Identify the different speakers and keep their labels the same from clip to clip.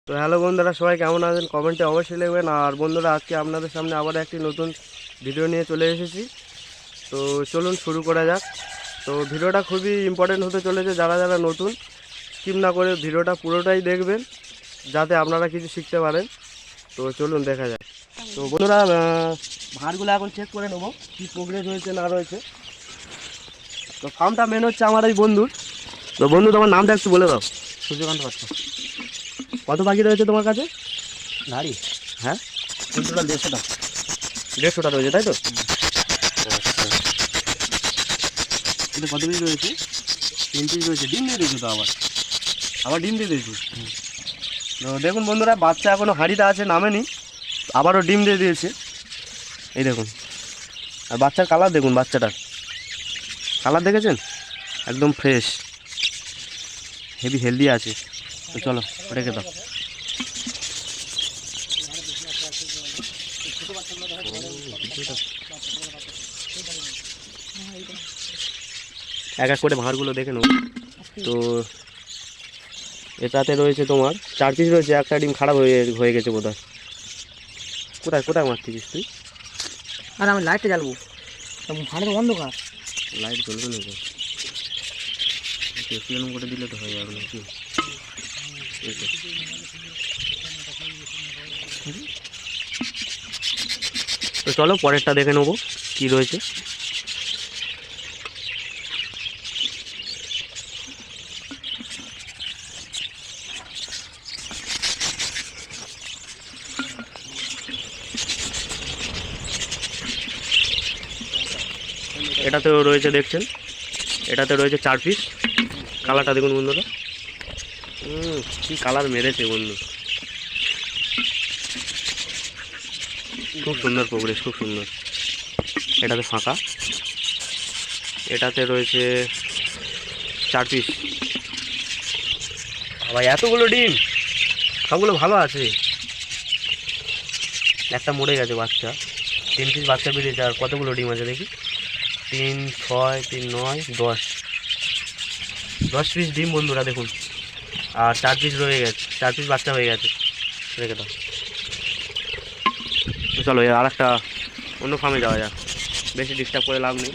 Speaker 1: তো হ্যালো বন্ধুরা, সবাই কেমন আছেন কমেন্টে অবশ্যই লিখবেন। আর বন্ধুরা, আজকে আপনাদের সামনে আবার একটি নতুন ভিডিও নিয়ে চলে এসেছি। তো চলুন শুরু করা যাক। তো ভিডিওটা খুবই ইম্পর্টেন্ট হতে চলেছে, যারা যারা নতুন স্কিপ না করে ভিডিওটা পুরোটাই দেখবেন, যাতে আপনারা কিছু শিখতে পারেন। তো চলুন দেখা যাক। তো বন্ধুরা, ভাঁড়গুলো এখন চেক করে নেবো কী প্রোগ্রেস হয়েছে না রয়েছে। তো ফার্মটা মেন হচ্ছে আমার এই বন্ধুর। তো বন্ধু, তোমার নামটা একটু বলে দাও।
Speaker 2: সূর্যকান্ত পাত্র।
Speaker 1: কত পাখি রয়েছে তোমার কাছে?
Speaker 2: নারী
Speaker 1: হ্যাঁ,
Speaker 2: টোটাল 150টা।
Speaker 1: 150টা রয়েছে, তাই তো? এটা কত পিস রয়েছে? 3 পিস রয়েছে। ডিম দিয়ে দিয়েছো তো? আবার ডিম দিয়ে দিয়েছি। তো দেখুন বন্ধুরা, বাচ্চা এখনও হাঁড়িতে আছে, নামেনি, আবারও ডিম দিয়ে দিয়েছে। এই দেখুন, আর বাচ্চার কালার দেখুন, বাচ্চাটার কালার দেখেছেন? একদম ফ্রেশ, হেভি হেলদি আছে। তো চলো রেখে দাও। এক এক করে ভাঁড়গুলো দেখে নেব। তো এটাতে রয়েছে তোমার 4 পিস রয়েছে। একটা ডিম খারাপ হয়ে গেছে বোধহয়। কোথায় কোথায় মারছিস তুই?
Speaker 2: আর আমি লাইটটা জ্বালবো, ভালো তো অন্ধকার।
Speaker 1: লাইট জ্বলবে না তো, একটু এরকম করে দিলে তো হয়ে যাবে নাকি? তো চলো পরেরটা দেখে নেবো কি রয়েছে। এটাতেও রয়েছে, দেখছেন, এটাতে রয়েছে 4 পিস। কালারটা দেখুন বন্ধুরা, কি কালার মেরেছে বন্ধু, খুব সুন্দর প্রোগ্রেস, খুব সুন্দর। এটাতে ফাঁকা, এটাতে রয়েছে 4 পিস। আবার এতগুলো ডিম, সবগুলো ভালো আছে। একটা মরে গেছে বাচ্চা। 3 পিস বাচ্চা বেরিয়েছে। আর কতগুলো ডিম আছে দেখি? 3, 6, 3, 9, 10 পিস ডিম বন্ধুরা দেখুন। আর 4 পিস রয়ে গেছে, 4 পিস বাচ্চা হয়ে গেছে। রেখে দাও। চলো আর একটা অন্য ফার্মে যাওয়া যাক, বেশি ডিস্টার্ব করে লাভ নেই।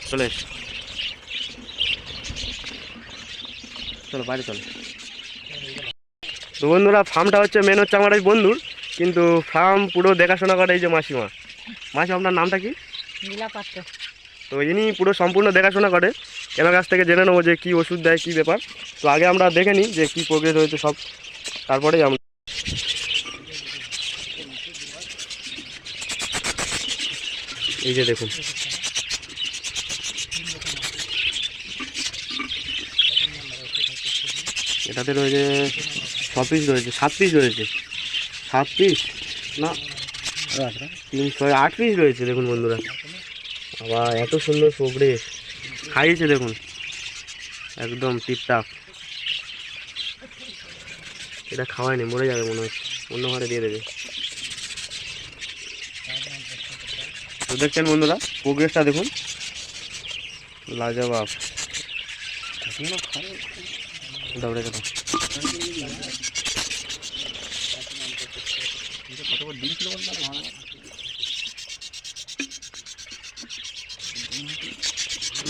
Speaker 1: চলে এস, চলো বাইরে চলো। তো বন্ধুরা, ফার্মটা হচ্ছে মেন হচ্ছে আমার এই বন্ধুর, কিন্তু ফার্ম পুরো দেখাশোনা করে এই যে মাসিমা। আপনার নামটা কি?
Speaker 2: নীলা পাত্র।
Speaker 1: তো ইনি পুরো সম্পূর্ণ দেখাশোনা করে। এনার কাছ থেকে জেনে নেবো যে কী ওষুধ দেয়, কী ব্যাপার। তো আগে আমরা দেখে নিই যে কী প্রোগ্রেস হয়েছে সব, তারপরেই আমরা। এই যে দেখুন, এটাতে রয়েছে 6 পিস রয়েছে, 7 পিস রয়েছে, 7 পিস না 3, 6, 8 পিস রয়েছে দেখুন বন্ধুরা। আবার এত সুন্দর প্রোগ্রেস, খাইয়েছে দেখুন, একদম টিপটাপ। এটা খাওয়ায়নি, মরে যাবে মনে হচ্ছে, অন্য ঘরে দিয়ে দেবে। তো দেখছেন বন্ধুরা, প্রোগ্রেসটা দেখুন, লাজবাব। দাও রেখে দাও।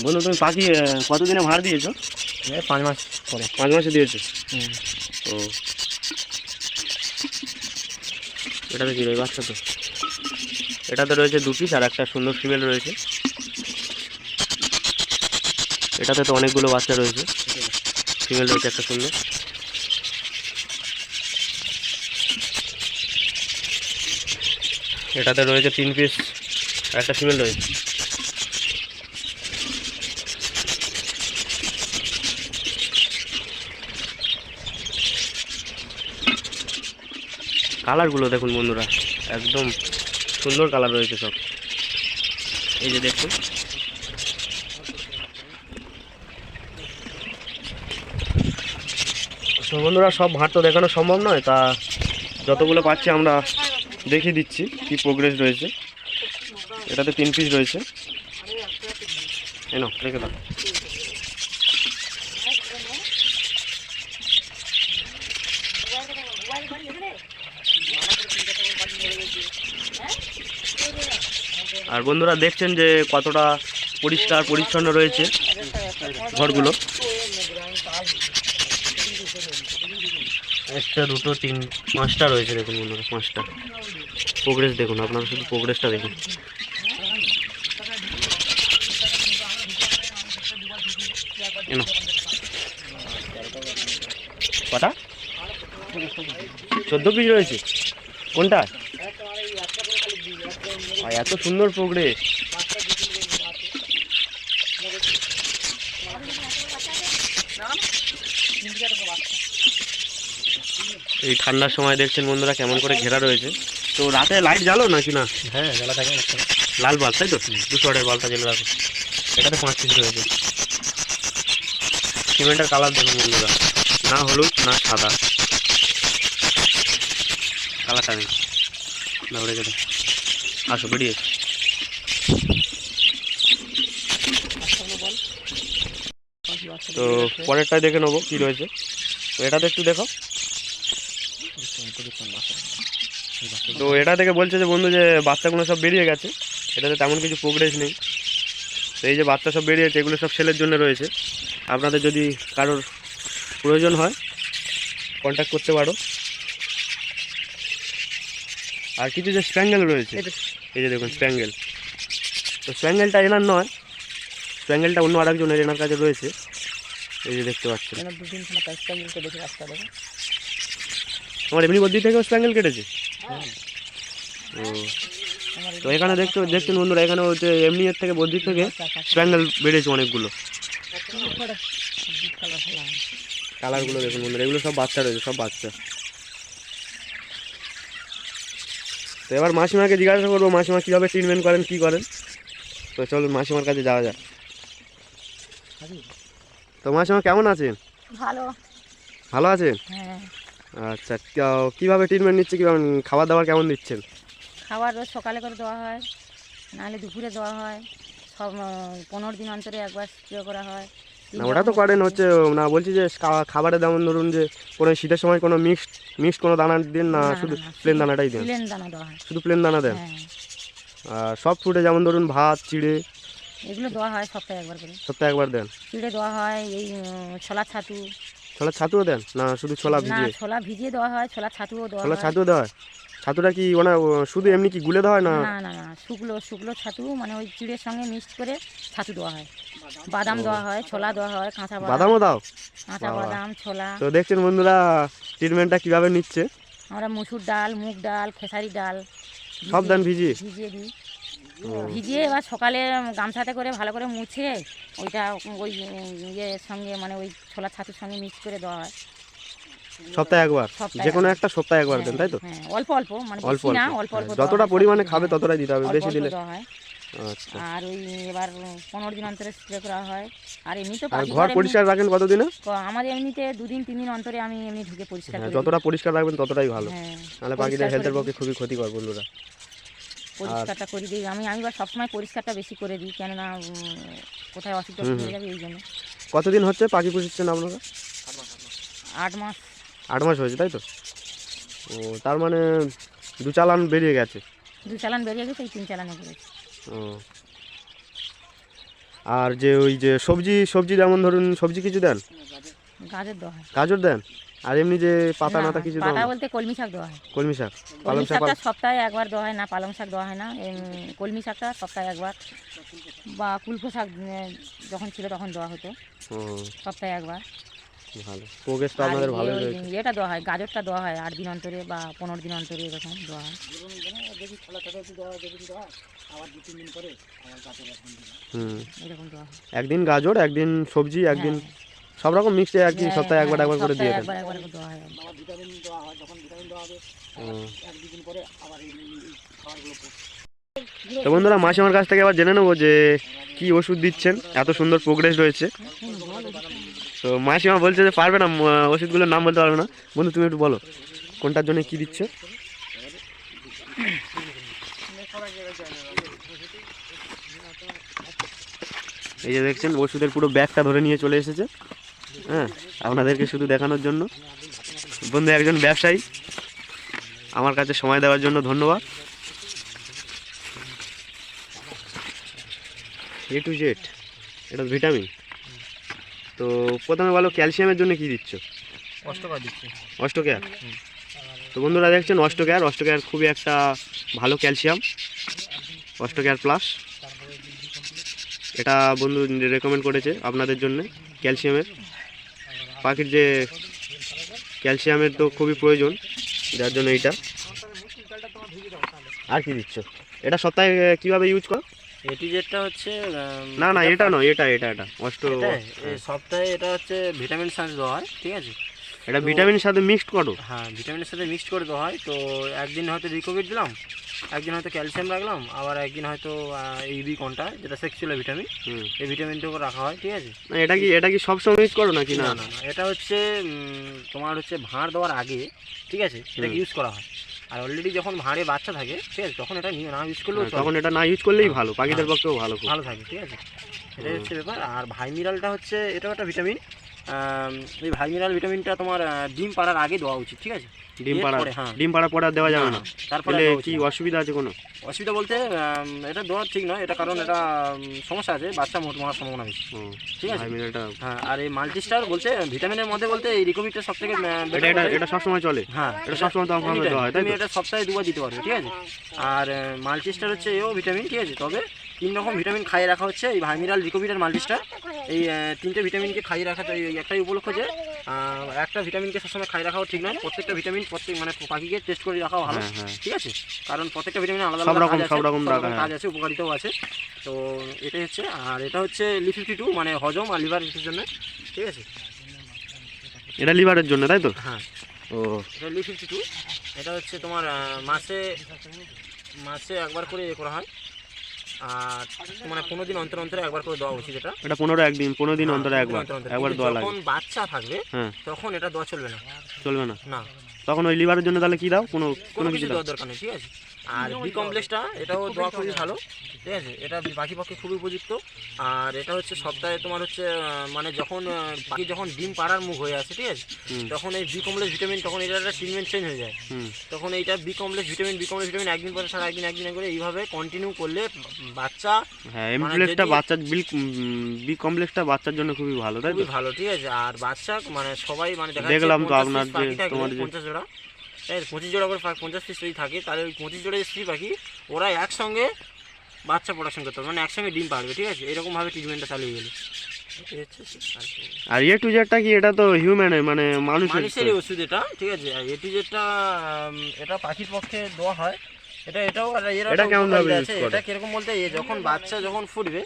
Speaker 1: বন্ধু, তুমি পাখি কতদিনে ভাড় দিয়েছো?
Speaker 2: 5 মাস পরে।
Speaker 1: 5 মাসে দিয়েছো? ও, এটাতে কি রয়েছে? বাচ্চা তো। এটাতে রয়েছে 2 পিস আর একটা সুন্দর ফিমেল রয়েছে। এটাতে তো অনেকগুলো বাচ্চা রয়েছে, ফিমেল রয়েছে একটা সুন্দর। এটাতে রয়েছে 3 পিস আর একটা ফিমেল রয়েছে। কালারগুলো দেখুন বন্ধুরা, একদম সুন্দর কালার রয়েছে সব। এই যে দেখুন, তো বন্ধুরা, সব ভাঁড় তো দেখানো সম্ভব নয়, তা যতগুলো পাচ্ছি আমরা দেখিয়ে দিচ্ছি কি প্রোগ্রেস রয়েছে। এটাতে 3 পিস রয়েছে। এনো রেখে দাও। আর বন্ধুরা দেখছেন যে কতটা পরিষ্কার পরিচ্ছন্ন রয়েছে ঘরগুলো। একটা দুটো তিন পাঁচটা রয়েছে, দেখুন বন্ধুরা, পাঁচটা। প্রোগ্রেস দেখুন, আপনারা শুধু প্রোগ্রেসটা দেখুন। কটা? 14 পিস রয়েছে। কোনটা? এত সুন্দর প্রোগ্রেস। এই ঠান্ডার সময় দেখছেন বন্ধুরা কেমন করে ঘেরা রয়েছে। তো রাতে লাইট জ্বালো নাকি না?
Speaker 2: হ্যাঁ, জ্বালা থাকে।
Speaker 1: লাল বাল্ব, তাই তো? 200 ওয়াটের বাল্বটা জ্বেলে রাখো। এটাতে 5 পিস রয়েছে। সিমেন্টের কালার দেখুন বন্ধুরা, না হলুদ না সাদা, কালারটা নেই। দৌড়ে গেলে আসো, বেরিয়ে। তো পরেরটাই দেখে নেবো কি রয়েছে। তো এটাতে একটু দেখো। তো এটা থেকে বলছে যে বন্ধু যে বাচ্চাগুলো সব বেরিয়ে গেছে, এটাতে তেমন কিছু প্রোগ্রেস নেই। তো এই যে বাচ্চা সব বেরিয়েছে, এগুলো সব সেলের জন্য রয়েছে। আপনাদের যদি কারোর প্রয়োজন হয় কন্ট্যাক্ট করতে পারো। আর কিছু যে স্প্যাঙ্গেল রয়েছে, এই যে দেখুন স্প্যাঙ্গেল। তো স্প্যাঙ্গেলটা এনার নয়, স্প্যাঙ্গেলটা অন্য আরেকজনের, এনার কাছে রয়েছে। এই যে দেখতে পাচ্ছেন, তোমার এমনি বদ্যি থেকেও স্প্যাঙ্গেল কেটেছে। ও, তো এখানে দেখছেন বন্ধুরা, এখানে হচ্ছে এমনি এর থেকে বদ্যির থেকে স্প্যাঙ্গেল বেড়েছে অনেকগুলো। কালারগুলো দেখুন বন্ধুরা, এগুলো সব বাচ্চা রয়েছে, সব বাচ্চা। তো এবার মাসিমাকে জিজ্ঞাসা করবো মাসিমা কীভাবে ট্রিটমেন্ট করেন, কী করেন। তো চলুন মাসিমার কাছে যাওয়া যাক। তো মাসিমা কেমন আছেন?
Speaker 3: ভালো।
Speaker 1: ভালো আছেন?
Speaker 3: হ্যাঁ।
Speaker 1: আচ্ছা, কীভাবে ট্রিটমেন্ট নিচ্ছে, কীভাবে খাবার দাবার কেমন দিচ্ছেন?
Speaker 3: খাবার রোজ সকালে করে দেওয়া হয়, নাহলে দুপুরে দেওয়া হয়। সব 15 দিন অন্তরে একবার স্প্রে করা হয়।
Speaker 1: না ওটা তো করেন, হচ্ছে না বলছি যে খাবারে যেমন ধরুন যে কোনো শীতের সময় কোনো মিক্সড কোনো দানা দিন না, শুধু প্লেন দানাটাই দেন?
Speaker 3: প্লেন দানা দেওয়া হয়,
Speaker 1: শুধু প্লেন দানা দেন।
Speaker 3: হ্যাঁ।
Speaker 1: আর সব ফ্রুটে যেমন ধরুন ভাত, চিড়ে,
Speaker 3: এগুলো দেওয়া হয় সপ্তাহে একবার করে।
Speaker 1: সপ্তাহে একবার দেন?
Speaker 3: চিড়ে দেওয়া হয়, এই ছোলা ছাতু।
Speaker 1: ছোলা ছাতুও দেন না শুধু ছোলা
Speaker 3: না,
Speaker 1: ভিজিয়ে?
Speaker 3: ছোলা ভিজিয়ে দেওয়া হয়, ছোলা ছাতুও দেওয়া
Speaker 1: ছোলা
Speaker 3: হয়।
Speaker 1: ছাতুও দেওয়া হয়? ছাতুটা কি মানে শুধু এমনি কি গুলে দেওয়া হয় না?
Speaker 3: না না না, শুকনো ছাতু, মানে ওই চিড়ের সঙ্গে মিক্সড করে ছাতু দেওয়া হয়। বাদাম দেওয়া হয়, ছোলা দেওয়া হয়, কাঁচা
Speaker 1: বাদামও দাও?
Speaker 3: কাঁচা বাদাম, ছোলা।
Speaker 1: তো দেখছেন বন্ধুরা ট্রিটমেন্টটা কিভাবে নিচ্ছে।
Speaker 3: আমরা মসুর ডাল, মুগ ডাল, খেসারি ডাল
Speaker 1: সব দেন ভিজিয়ে?
Speaker 3: ভিজিয়ে দিই। ভিজিয়ে এবার সকালে গামছাতে করে ভালো করে মুছে ওইটা ওই ইয়ের সঙ্গে, মানে ওই ছোলা ছাতুর সঙ্গে মিক্স করে দেওয়া হয়।
Speaker 1: সপ্তাহে একবার? যে কোনো একটা সপ্তাহে একবার দেন, তাই তো?
Speaker 3: হ্যাঁ, অল্প অল্প, মানে
Speaker 1: অল্প
Speaker 3: বেশি না,
Speaker 1: অল্প,
Speaker 3: অল্প অল্প
Speaker 1: যতটা পরিমাণে খাবে ততটাই দিতে হবে, বেশি দিলে।
Speaker 3: দেওয়া হয়।
Speaker 1: আচ্ছা।
Speaker 3: আর ওই এবার 15 দিন অন্তরে স্প্রে করা হয়। আর এমনি তো
Speaker 1: আর ঘর পরিষ্কার রাখেন কতদিনে?
Speaker 3: আমাদের এমনিতে 2 দিন 3 দিন অন্তরে আমি এমনি ঢুকে পরিষ্কার করি।
Speaker 1: যতটা পরিষ্কার রাখবেন ততটাই ভালো,
Speaker 3: হ্যাঁ,
Speaker 1: নাহলে পাখিদের হেলথের পক্ষে খুবই ক্ষতিকর বন্ধুরা।
Speaker 3: পরিষ্কারটা করে দিই আমি বা সবসময় পরিষ্কারটা বেশি করে দিই, কেননা কোথায় অসুবিধা হয়ে যাবে এই জন্য।
Speaker 1: কতদিন হচ্ছে পাখি পুষছেন আপনারা?
Speaker 3: 8 মাস।
Speaker 1: 8 মাস হয়েছে, তাই তো? ও, তার মানে 2 চালান বেরিয়ে গেছে?
Speaker 3: 2 চালান বেরিয়ে গেছে, এই 3 চালানে বেরিয়েছে।
Speaker 1: ও, আর যে ওই যে সবজি যেমন ধরুন সবজি কিছু দেন?
Speaker 3: গাজর দেওয়া হয়।
Speaker 1: গাজর দেন? আর এমনি যে পাতা নাতা কিছু দেন?
Speaker 3: পাতা বলতে কলমি শাক দেওয়া হয়।
Speaker 1: কলমি শাক,
Speaker 3: পালং শাকটা সপ্তাহে একবার দেওয়া হয়, না পালং শাক দেওয়া হয় না। কলমি শাকটা সপ্তাহে একবার, বা কুলফো শাক যখন ছিল তখন দেওয়া হতো সপ্তাহে একবার।
Speaker 1: ভালো, প্রোগ্রেসটা আপনাদের ভালো হয়েছে।
Speaker 3: এটা দেওয়া হয়, গাজরটা দেওয়া হয় 8 দিন অন্তরে বা 15 দিন অন্তরে, এরকম দেওয়া হয়। এরকম দেওয়া হয়।
Speaker 1: একদিন গাজর, একদিন সবজি, একদিন সব রকম মিক্সড আর কি, সপ্তাহে একবার একবার করে দিয়ে দেন?
Speaker 3: একবার দেওয়া হয়।
Speaker 1: তো বন্ধুরা মাসিমার কাছ থেকে আবার জেনে নেবো যে কি ওষুধ দিচ্ছেন, এত সুন্দর প্রোগ্রেস রয়েছে। তো মাসিমা বলছে যে পারবে না, ওষুধগুলোর নাম বলতে পারবে না। বন্ধু তুমি একটু বলো কোনটার জন্য কি দিচ্ছে। এই যে দেখছেন ওষুধের পুরো ব্যাগটা ধরে নিয়ে চলে এসেছে, হ্যাঁ, আপনাদেরকে শুধু দেখানোর জন্য। বন্ধু একজন ব্যবসায়ী, আমার কাছে সময় দেওয়ার জন্য ধন্যবাদ। A to Z, এটা ভিটামিন। তো প্রথমে বলো ক্যালসিয়ামের জন্য কি দিচ্ছ?
Speaker 2: অষ্টকার দিচ্ছি।
Speaker 1: অষ্টকেয়ার। তো বন্ধুরা দেখছেন অষ্টকেয়ার খুবই একটা ভালো ক্যালসিয়াম, অষ্টকেয়ার প্লাস। এটা বন্ধু রেকমেন্ড করেছে আপনাদের জন্য ক্যালসিয়ামের। পাখির যে ক্যালসিয়ামের তো খুবই প্রয়োজন, যার জন্য এইটা। আর কি দিচ্ছ? এটা সপ্তাহে কিভাবে ইউজ করো?
Speaker 2: এটিজেটটা হচ্ছে
Speaker 1: না না এটা নয়, এটা অষ্ট
Speaker 2: সপ্তাহে এটা হচ্ছে ভিটামিন সাজ দেওয়া হয়, ঠিক আছে?
Speaker 1: এটা ভিটামিনের সাথে মিক্সড করো?
Speaker 2: হ্যাঁ, ভিটামিনের সাথে মিক্সড করে দেওয়া হয়। তো একদিন হয়তো রিকোভিট দিলাম, একদিন হয়তো ক্যালসিয়াম রাখলাম, আবার একদিন হয়তো এই বিকনটা যেটা সেক্সুয়াল ভিটামিন, এই ভিটামিনটাকে রাখা হয়, ঠিক আছে?
Speaker 1: না এটা কি সবসময় ইউজ করো নাকি?
Speaker 2: না না না, এটা হচ্ছে তোমার হচ্ছে ভাঁড় দেওয়ার আগে, ঠিক আছে, এটাকে ইউজ করা হয়। আর অলরেডি যখন ভাঁড়ে বাচ্চা থাকে, ঠিক আছে, তখন এটা না ইউজ করলেও
Speaker 1: তখন এটা না ইউজ করলেই ভালো, পাখিদের পক্ষেও ভালো
Speaker 2: থাকে, ঠিক আছে? এটাই হচ্ছে ব্যাপার। আর ভাইমিরালটা হচ্ছে এটাও একটা ভিটামিন। এই ভাইমিরাল ভিটামিনটা তোমার ডিম পাড়ার আগে দেওয়া উচিত, ঠিক আছে?
Speaker 1: ডিম পাড়ার পরে দেওয়া যাবে না?
Speaker 2: তারপরে
Speaker 1: কি অসুবিধা আছে কোনো?
Speaker 2: অসুবিধা বলতে এটা দেওয়া ঠিক নয়, এটা কারণ এটা সমস্যা আছে, বাচ্চা মরার সম্ভাবনা বেশি, ঠিক আছে? হ্যাঁ, আর এই মাল্টিস্টার বলছে ভিটামিনের মধ্যে বলতে এই রিকোভিটটা সব থেকে
Speaker 1: এটা সবসময় চলে।
Speaker 2: হ্যাঁ,
Speaker 1: এটা সবসময়
Speaker 2: তুমি এটা সপ্তাহে 2 বার দিতে পারবে, ঠিক আছে? আর মাল্টিস্টার হচ্ছে এও ভিটামিন, ঠিক আছে? তবে 3 রকম ভিটামিন খাইয়ে রাখা হচ্ছে এই ভাইমিরাল, রিকোভিট আর মাল্টিস্টার। এই 3টে ভিটামিনকে খাইয়ে রাখা তো একটাই উপলক্ষ যে একটা ভিটামিনকে সবসময় খাইয়ে রাখাও ঠিক নয়। প্রত্যেকটা ভিটামিন মানে পাখিকে টেস্ট করে রাখা ভালো, ঠিক আছে? কারণ প্রত্যেকটা ভিটামিন আলাদা আলাদা কাজ আছে, উপকারিতাও আছে। তো এটাই হচ্ছে। আর এটা হচ্ছে Li52, মানে হজম আর লিভার এর জন্য, ঠিক আছে?
Speaker 1: এটা লিভারের জন্য, তাই তো?
Speaker 2: হ্যাঁ।
Speaker 1: ও,
Speaker 2: এটা Li52। এটা হচ্ছে তোমার মাসে একবার করে করা হয়। আর মানে 15 দিন অন্তর অন্তর একবার করে দেওয়া উচিত। এটা
Speaker 1: 15 দিন অন্তর একবার দেওয়া লাগে।
Speaker 2: যখন বাচ্চা থাকবে তখন এটা দেওয়া চলবে না। না,
Speaker 1: তখন ওই লিভারের জন্য তাহলে কি দাও? কোনো কিছু
Speaker 2: দেওয়ার দরকার নেই, ঠিক আছে? আর বি কমপ্লেক্সটা এটাও দেওয়া খুবই ভালো, ঠিক আছে? এটা পাখি পক্ষে খুবই উপযুক্ত। আর এটা হচ্ছে সপ্তাহে তোমার হচ্ছে মানে যখন পাখি যখন ডিম পাড়ার মুখ হয়ে আসে, ঠিক আছে, তখন এই বি কমপ্লেক্স ভিটামিন, তখন এটা একটা ট্রিটমেন্ট চেঞ্জ হয়ে যায়। তখন এইটা বি কমপ্লেক্স ভিটামিন একদিন পরে সারা একদিন করে এইভাবে কন্টিনিউ করলে বাচ্চা,
Speaker 1: হ্যাঁ, বি কমপ্লেক্সটা বাচ্চার জন্য খুবই ভালো, তাই তো?
Speaker 2: খুবই ভালো, ঠিক আছে? আর বাচ্চা মানে সবাই মানে
Speaker 1: দেখলাম তো আপনার যে তোমার
Speaker 2: 50 জোড়া, 25 জোড়া করে 50 পিস যদি থাকে, তাহলে ওই 25 জোড়া স্ত্রী পাখি ওরা একসঙ্গে বাচ্চা প্রোডাকশন করতে হবে, মানে একসঙ্গে ডিম পারবে, ঠিক আছে? এরকমভাবে ট্রিটমেন্টটা চালিয়ে গেলে।
Speaker 1: আর A to Z টা কি? এটা তো হিউম্যানের, মানে মানুষেরই
Speaker 2: ওষুধ এটা, ঠিক আছে? আর A to Z টা এটা পাখির পক্ষে দেওয়া হয়। এটাও
Speaker 1: এটা কেমন ভাবে ইউজ করে?
Speaker 2: এটা কিরকম বলতে, যখন বাচ্চা ফুটবে,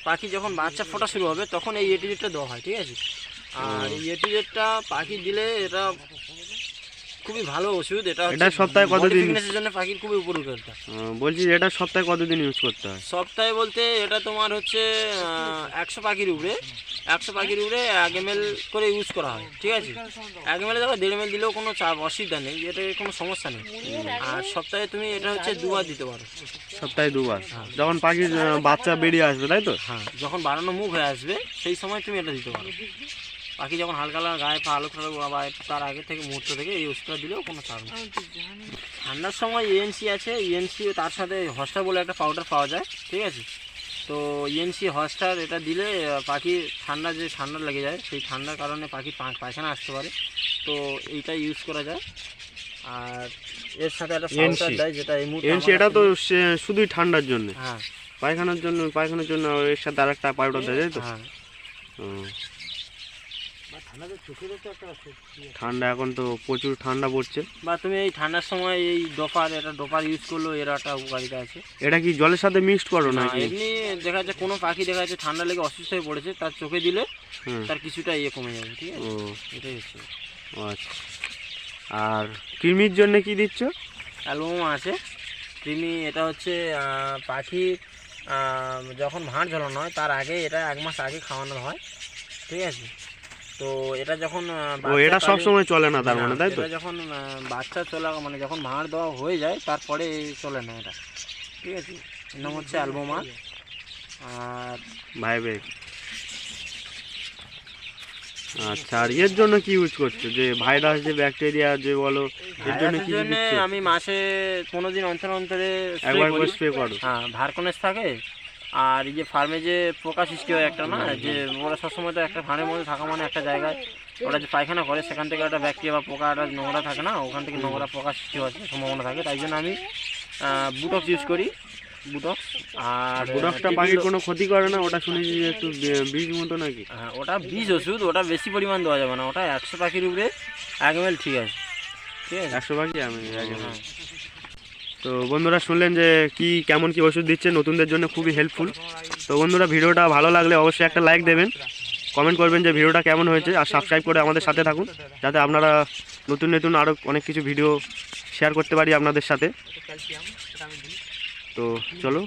Speaker 2: পাখি যখন বাচ্চা ফোটা শুরু হবে, তখন এই A to Z টা দেওয়া হয়, ঠিক আছে? আর এই A to Z টা পাখি দিলে এটা খুবই ভালো ওষুধ। এটা
Speaker 1: সপ্তাহে কতদিন
Speaker 2: জন্য পাখির খুবই উপকারিতা।
Speaker 1: বলছি এটা সপ্তাহে কতদিন ইউজ করতে হয়?
Speaker 2: সপ্তাহে বলতে এটা তোমার হচ্ছে 100 পাখির উপরে 1 ml করে ইউজ করা হয়, ঠিক আছে? 1 ml দেখো 1.5 ml দিলেও কোনো অসুবিধা নেই, এটা কোনো সমস্যা নেই। আর সপ্তাহে তুমি এটা হচ্ছে 2 বার দিতে পারো।
Speaker 1: সপ্তাহে 2 বার? যখন পাখির বাচ্চা বেরিয়ে আসবে, তাই তো?
Speaker 2: হ্যাঁ, যখন বাড়ানো মুখ হয়ে আসবে সেই সময় তুমি এটা দিতে পারো। পাখি যখন হালকা গায়ে পা আলো খারাপ বা তার আগে থেকে মুহূর্ত থেকে এই ওষুধটা দিলেও কোনো চাপ নেই। ঠান্ডার সময় ইএনসি আছে, ইএনসি তার সাথে হস্টার বলে একটা পাউডার পাওয়া যায়, ঠিক আছে? তো ইএনসি হস্টার এটা দিলে পাখি ঠান্ডা লেগে যায়, সেই ঠান্ডার কারণে পাখির পায়খানা আসতে পারে, তো এইটা ইউজ করা যায়। আর এর সাথে একটা পাউডার দেয় যেটা এই মুহূর্তে
Speaker 1: এটা তো শুধুই ঠান্ডার জন্য।
Speaker 2: হ্যাঁ,
Speaker 1: পায়খানার জন্য এর সাথে আরেকটা পাউডার দেয়, তাই তো?
Speaker 2: হ্যাঁ।
Speaker 1: ঠান্ডা এখন তো প্রচুর ঠান্ডা পড়ছে।
Speaker 2: বা তুমি এই ঠান্ডার সময় এই ডোপার ইউজ করলো, এর একটা উপকারিতা আছে।
Speaker 1: এটা কি জলের সাথে মিক্সড করো নাকি?
Speaker 2: এমনি দেখা যাচ্ছে কোনো পাখি দেখা যাচ্ছে ঠান্ডা লেগে অসুস্থ হয়ে পড়েছে, তার চোখে দিলে তার কিছুটা কমে যাবে, ঠিক আছে? এটাই হচ্ছে।
Speaker 1: আচ্ছা, আর কৃমির জন্য কি দিচ্ছ?
Speaker 2: অ্যালবাম আছে কৃমি। এটা হচ্ছে পাখি যখন ভাঁড় ঝোলানো হয় তার আগে, এটা 1 মাস আগে খাওয়ানো হয়, ঠিক আছে? তো এটা যখন
Speaker 1: এটা সব সময় চলে না তার মানে, তাই তো?
Speaker 2: যখন বাচ্চা মানে যখন ভাঁড় দেওয়া হয়ে যায় তারপরে চলে না এটা, ঠিক আছে? এর নাম হচ্ছে অ্যালবোমা। আর
Speaker 1: আচ্ছা, আর এর জন্য কি ইউজ করছো? যে ভাইরাস, যে ব্যাকটেরিয়া যে বলো, এর জন্য কি দিচ্ছ?
Speaker 2: আমি মাসে 15 দিন অন্তরে
Speaker 1: একবার করে স্প্রে করো।
Speaker 2: হ্যাঁ, ভারকনেস থাকে, আর এই যে ফার্মে যে পোকা সৃষ্টি হয় একটা না, যে ওরা সবসময় তো একটা ফার্মের মধ্যে থাকা মানে একটা জায়গায় ওরা যে পায়খানা করে সেখান থেকে একটা ব্যাকটেরিয়া বা পোকা একটা নোংরা থাকে না, ওখান থেকে নোংরা পোকা সৃষ্টি হওয়ার সম্ভাবনা থাকে। তাই জন্য আমি বুটক্স ইউজ করি, বুটক্স। আর
Speaker 1: বুটক্সটা পাখির কোনো ক্ষতি করে না? ওটা শুনেছি যে একটু বিষ মতো নাকি?
Speaker 2: হ্যাঁ, ওটা বিষ ওষুধ, ওটা বেশি পরিমাণ দেওয়া যাবে না। ওটা 100 পাখির উপরে 1 ml ঠিক আছে, ঠিক আছে?
Speaker 1: 100 পাখি আমি
Speaker 2: হ্যাঁ।
Speaker 1: তো বন্ধুরা শুনলেন যে কেমন কি ওষুধ দিচ্ছে, নতুনদের জন্য খুবই হেল্পফুল। তো বন্ধুরা ভিডিওটা ভালো লাগলে অবশ্যই একটা লাইক দেবেন, কমেন্ট করবেন যে ভিডিওটা কেমন হয়েছে, আর সাবস্ক্রাইব করে আমাদের সাথে থাকুন যাতে আপনারা নতুন নতুন আরও অনেক কিছু ভিডিও শেয়ার করতে পারি আপনাদের সাথে। তো চলো।